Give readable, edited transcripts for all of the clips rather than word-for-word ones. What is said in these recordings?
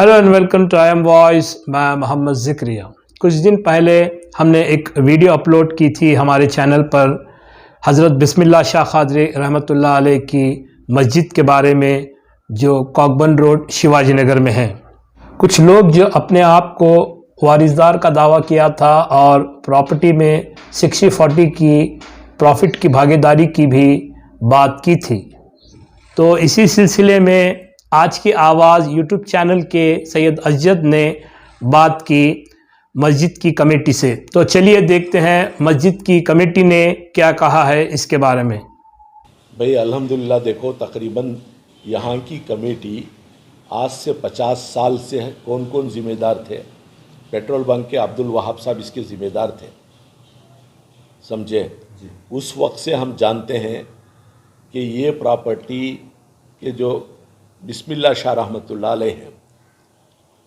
Hello and welcome to I am voice. मैं मोहम्मद ज़िक्रिया। कुछ दिन पहले हमने एक वीडियो अपलोड की थी हमारे चैनल पर हज़रत बिस्मिल्लाह शाह क़ादरी रहमतुल्लाह अलैह की मस्जिद के बारे में, जो कॉकबन रोड शिवाजी नगर में है। कुछ लोग जो अपने आप को वारिसदार का दावा किया था और प्रॉपर्टी में 60-40 की प्रॉफिट की भागीदारी की भी बात की थी। तो इसी सिलसिले में आज की आवाज़ यूट्यूब चैनल के सैयद अजद ने बात की मस्जिद की कमेटी से। तो चलिए देखते हैं मस्जिद की कमेटी ने क्या कहा है इसके बारे में। भाई अल्हम्दुलिल्लाह, देखो तकरीबन यहाँ की कमेटी आज से 50 साल से है। कौन कौन ज़िम्मेदार थे? पेट्रोल बंक के अब्दुल वहाब साहब इसके ज़िम्मेदार थे, समझे। उस वक्त से हम जानते हैं कि ये प्रॉपर्टी के जो बिस्मिल्लाह शाह रहमतुल्लाह अलैह हैं,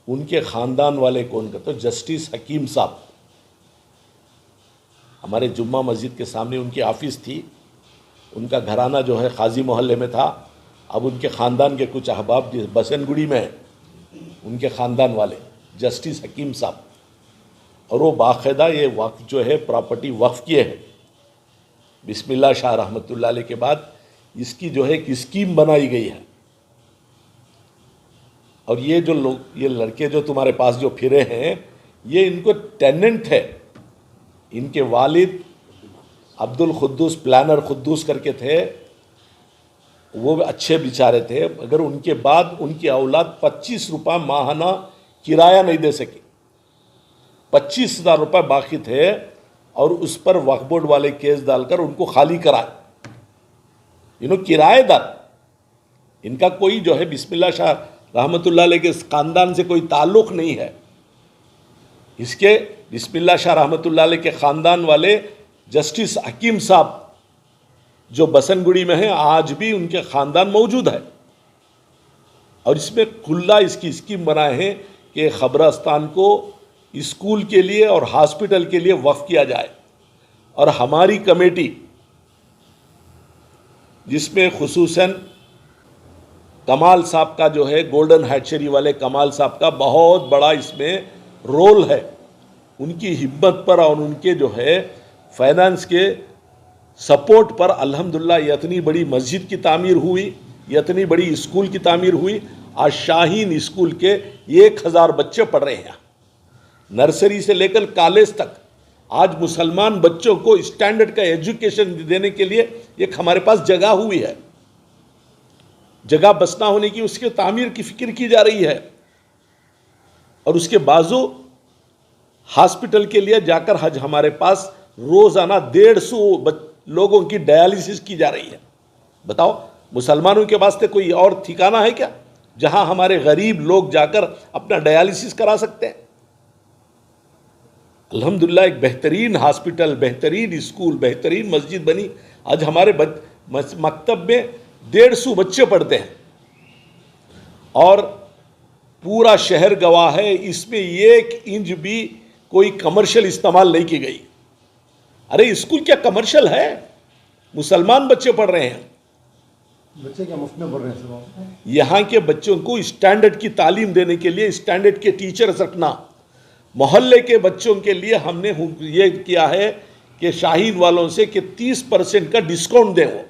उनके ख़ानदान वाले कौन का, तो जस्टिस हकीम साहब, हमारे जुम्मा मस्जिद के सामने उनकी ऑफिस थी। उनका घराना जो है काजी मोहल्ले में था। अब उनके ख़ानदान के कुछ अहबाब बसनगुड़ी में हैं, उनके ख़ानदान वाले जस्टिस हकीम साहब, और वो बाकायदा ये वक्फ जो है प्रॉपर्टी वक्फ किए हैं। बिस्मिल्लाह शाह रहमतुल्लाह अलैह के बाद इसकी जो है एक स्कीम बनाई गई है। और ये जो लोग, ये लड़के जो तुम्हारे पास जो फिरे हैं, ये इनको टेनेंट है। इनके वालिद अब्दुल खुद्दूस, प्लानर खुद्दूस करके थे, वो अच्छे बेचारे थे, मगर उनके बाद उनकी औलाद 25 रुपये माहाना किराया नहीं दे सकी। 25,000 रुपये बाकी थे और उस पर वक्फ बोर्ड वाले केस डालकर उनको खाली कराए। किराएदार, इनका कोई जो है बिस्मिल्लाह शाह रहमतुल्लाह अलैह के ख़ानदान से कोई ताल्लुक़ नहीं है। इसके बिस्मिल्लाह शाह रहमतुल्लाह अलैह के ख़ानदान वाले जस्टिस हकीम साहब जो बसनगुड़ी में हैं, आज भी उनके ख़ानदान मौजूद है। और इसमें खुला इसकी स्कीम बनाए हैं कि ख़बरस्तान को स्कूल के लिए और हॉस्पिटल के लिए वक्फ किया जाए। और हमारी कमेटी, जिसमें खुसूसन कमाल साहब का जो है, गोल्डन हैचरी वाले कमाल साहब का बहुत बड़ा इसमें रोल है। उनकी हिम्मत पर और उनके जो है फाइनेंस के सपोर्ट पर अल्हम्दुलिल्लाह इतनी बड़ी मस्जिद की तामीर हुई, इतनी बड़ी स्कूल की तामीर हुई। आज शाहीन स्कूल के 1000 बच्चे पढ़ रहे हैं, नर्सरी से लेकर कॉलेज तक। आज मुसलमान बच्चों को स्टैंडर्ड का एजुकेशन देने के लिए एक हमारे पास जगह हुई है। जगह बस ना होने की, उसके तामीर की फिक्र की जा रही है। और उसके बाजू हॉस्पिटल के लिए जाकर हज हमारे पास रोजाना 150 लोगों की डायलिसिस की जा रही है। बताओ, मुसलमानों के वास्ते कोई और ठिकाना है क्या जहां हमारे गरीब लोग जाकर अपना डायलिसिस करा सकते हैं? अल्हम्दुलिल्लाह, एक बेहतरीन हॉस्पिटल, बेहतरीन स्कूल, बेहतरीन मस्जिद बनी। आज हमारे मकतब में 150 बच्चे पढ़ते हैं और पूरा शहर गवाह है। इसमें 1 इंच भी कोई कमर्शियल इस्तेमाल नहीं की गई। अरे स्कूल क्या कमर्शियल है? मुसलमान बच्चे पढ़ रहे हैं। बच्चे क्या मुफ्त में पढ़ रहे हैं? यहाँ के बच्चों को स्टैंडर्ड की तालीम देने के लिए स्टैंडर्ड के टीचर्स रखना। मोहल्ले के बच्चों के लिए हमने ये किया है कि शाहीन वालों से कि 30% का डिस्काउंट दें। वो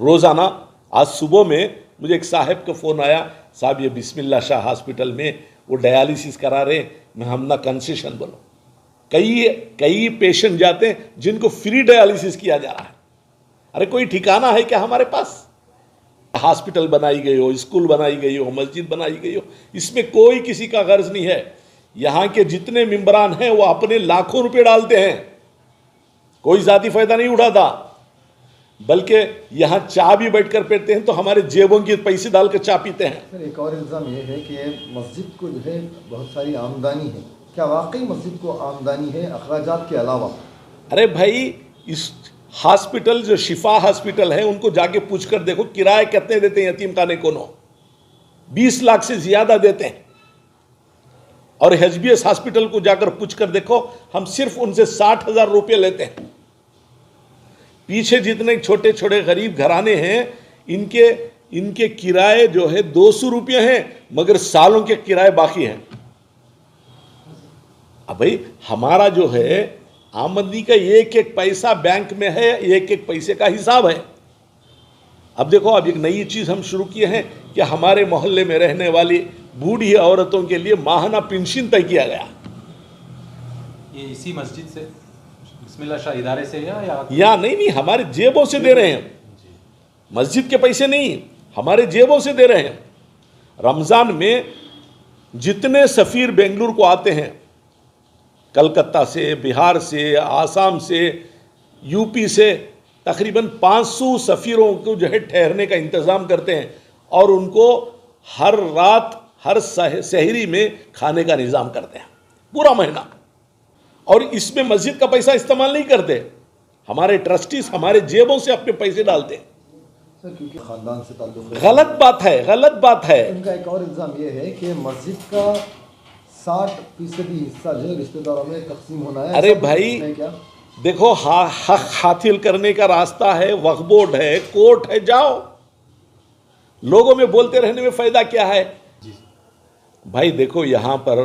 रोज़ाना, आज सुबह में मुझे एक साहब का फ़ोन आया, साहब ये बिस्मिल्लाह शाह हॉस्पिटल में वो डायलिसिस करा रहे हैं, मैं हमना कंसेशन बोलो। कई पेशेंट जाते हैं जिनको फ्री डायलिसिस किया जा रहा है। अरे कोई ठिकाना है क्या हमारे पास? हॉस्पिटल बनाई गई हो, स्कूल बनाई गई हो, मस्जिद बनाई गई हो, इसमें कोई किसी का गर्ज नहीं है। यहाँ के जितने मेंबरान हैं वो अपने लाखों रुपए डालते हैं, कोई ज़ाती फ़ायदा नहीं उठाता। बल्कि यहाँ चाय भी बैठ कर पीते हैं तो हमारे जेबों के पैसे डालकर चाय पीते हैं। सर, एक और इल्ज़ाम ये है कि मस्जिद को जो है बहुत सारी आमदनी है। क्या वाकई मस्जिद को आमदनी है अखराजात के अलावा? अरे भाई, इस हॉस्पिटल जो शिफा हॉस्पिटल है, उनको जाके पूछ कर देखो किराए कितने देते हैं यतीम खाने को। 20 लाख से ज़्यादा देते हैं। और HBS हॉस्पिटल को जाकर पूछ कर देखो, हम सिर्फ उनसे 60,000 रुपये लेते हैं। पीछे जितने छोटे छोटे गरीब घराने हैं, इनके इनके किराए जो है 200 रुपये हैं, मगर सालों के किराए बाकी हैं। अब भाई हमारा जो है आमदनी का एक एक पैसा बैंक में है, एक एक पैसे का हिसाब है। अब देखो, अब एक नई चीज़ हम शुरू किए हैं कि हमारे मोहल्ले में रहने वाली बूढ़ी औरतों के लिए माहाना पेंशन तय किया गया। ये इसी मस्जिद से, बिस्मिल्लाह शाह इदारे से या नहीं, हमारे जेबों से दे रहे हैं, मस्जिद के पैसे नहीं, हमारे जेबों से दे रहे हैं। रमज़ान में जितने सफ़ीर बेंगलुरु को आते हैं, कलकत्ता से, बिहार से, आसाम से, यूपी से, तकरीबन 500 सफ़ीरों को जो है ठहरने का इंतज़ाम करते हैं और उनको हर रात हर सहरी में खाने का निज़ाम करते हैं पूरा महीना। और इसमें मस्जिद का पैसा इस्तेमाल नहीं करते, हमारे ट्रस्टीज हमारे जेबों से अपने पैसे डालते हैं। सर, क्योंकि ख़ानदान से ताल्लुक़ है। गलत बात है, गलत बात है। उनका एक और इल्ज़ाम ये है कि मस्जिद का 60% हिस्सा जो है रिश्तेदारों में तकसीम होना है। अरे भाई क्या देखो, हक हासिल करने का रास्ता है, वक्फ बोर्ड है, कोर्ट है, जाओ। लोगों में बोलते रहने में फ़ायदा क्या है? भाई देखो, यहाँ पर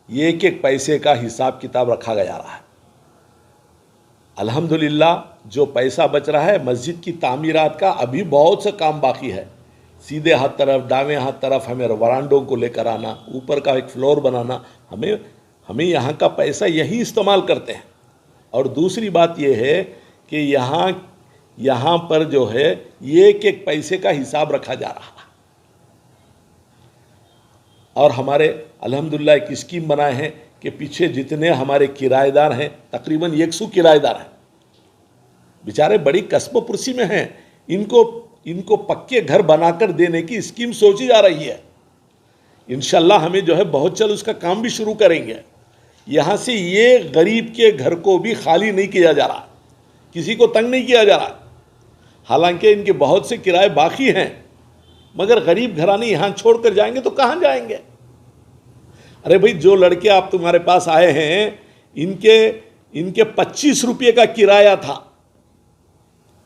ये एक एक पैसे का हिसाब किताब रखा जा रहा है। अल्हम्दुलिल्लाह जो पैसा बच रहा है मस्जिद की तामीरात का अभी बहुत सा काम बाकी है। सीधे हाथ तरफ, दावें हाथ तरफ हमें वरांडों को लेकर आना, ऊपर का एक फ्लोर बनाना, हमें यहाँ का पैसा यही इस्तेमाल करते हैं। और दूसरी बात यह है कि यहाँ पर जो है एक एक पैसे का हिसाब रखा जा रहा है। और हमारे अल्हम्दुलिल्लाह एक स्कीम बनाए हैं कि पीछे जितने हमारे किराएदार हैं, तकरीबन 100 किराएदार हैं, बेचारे बड़ी कस्बो पुरसी में हैं, इनको पक्के घर बनाकर देने की स्कीम सोची जा रही है। इंशाल्लाह हमें जो है बहुत जल्द उसका काम भी शुरू करेंगे। यहाँ से ये गरीब के घर को भी खाली नहीं किया जा रहा, किसी को तंग नहीं किया जा रहा। हालांकि इनके बहुत से किराए बाकी हैं, मगर गरीब घराने यहाँ छोड़कर जाएंगे तो कहाँ जाएंगे? अरे भाई, जो लड़के आप तुम्हारे पास आए हैं, इनके 25 रुपये का किराया था।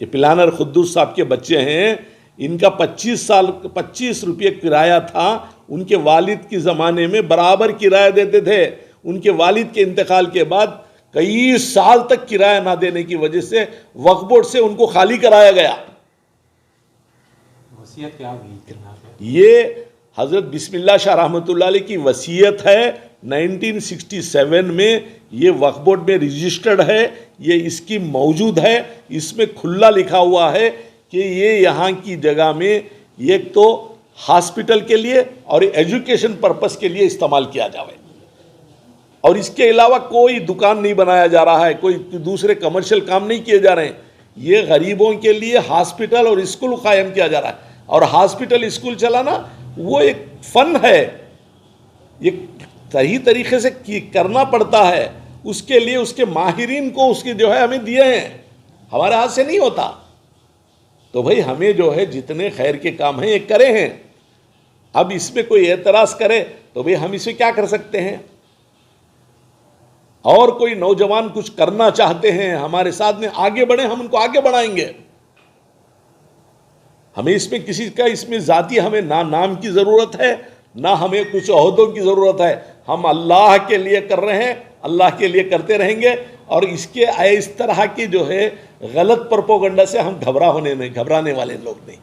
ये प्लानर खुद्दूस साहब के बच्चे हैं, इनका 25 रुपये किराया था। उनके वालिद के ज़माने में बराबर किराया देते थे। उनके वालिद के इंतकाल के बाद कई साल तक किराया ना देने की वजह से वक्फ बोर्ड से उनको खाली कराया गया। वसीयत क्या हुई? ये हज़रत बिस्मिल्लाह शाह रहमतुल्लाह अलैह की वसीयत है। 1967 में ये वक्फ बोर्ड में रजिस्टर्ड है, ये स्कीम मौजूद है। इसमें खुला लिखा हुआ है कि ये यहाँ की जगह में एक तो हॉस्पिटल के लिए और एजुकेशन पर्पस के लिए इस्तेमाल किया जाए, और इसके अलावा कोई दुकान नहीं बनाया जा रहा है, कोई दूसरे कमर्शियल काम नहीं किए जा रहे हैं। ये गरीबों के लिए हॉस्पिटल और स्कूल कायम किया जा रहा है। और हॉस्पिटल स्कूल चलाना वो एक फ़न है, ये सही तरीके से करना पड़ता है। उसके लिए उसके माहिरीन को उसके जो है हमें दिए हैं, हमारे हाथ से नहीं होता। तो भाई हमें जो है जितने खैर के काम हैं ये करे हैं। अब इसमें कोई एतराज़ करे तो भाई हम इसमें क्या कर सकते हैं? और कोई नौजवान कुछ करना चाहते हैं हमारे साथ में आगे बढ़े, हम उनको आगे बढ़ाएंगे। हमें इसमें किसी का इसमें ज़ाती हमें ना नाम की ज़रूरत है, ना हमें कुछ ओहदों की ज़रूरत है। हम अल्लाह के लिए कर रहे हैं, अल्लाह के लिए करते रहेंगे। और इसके इस तरह की जो है गलत प्रोपेगेंडा से हम घबराने वाले लोग नहीं।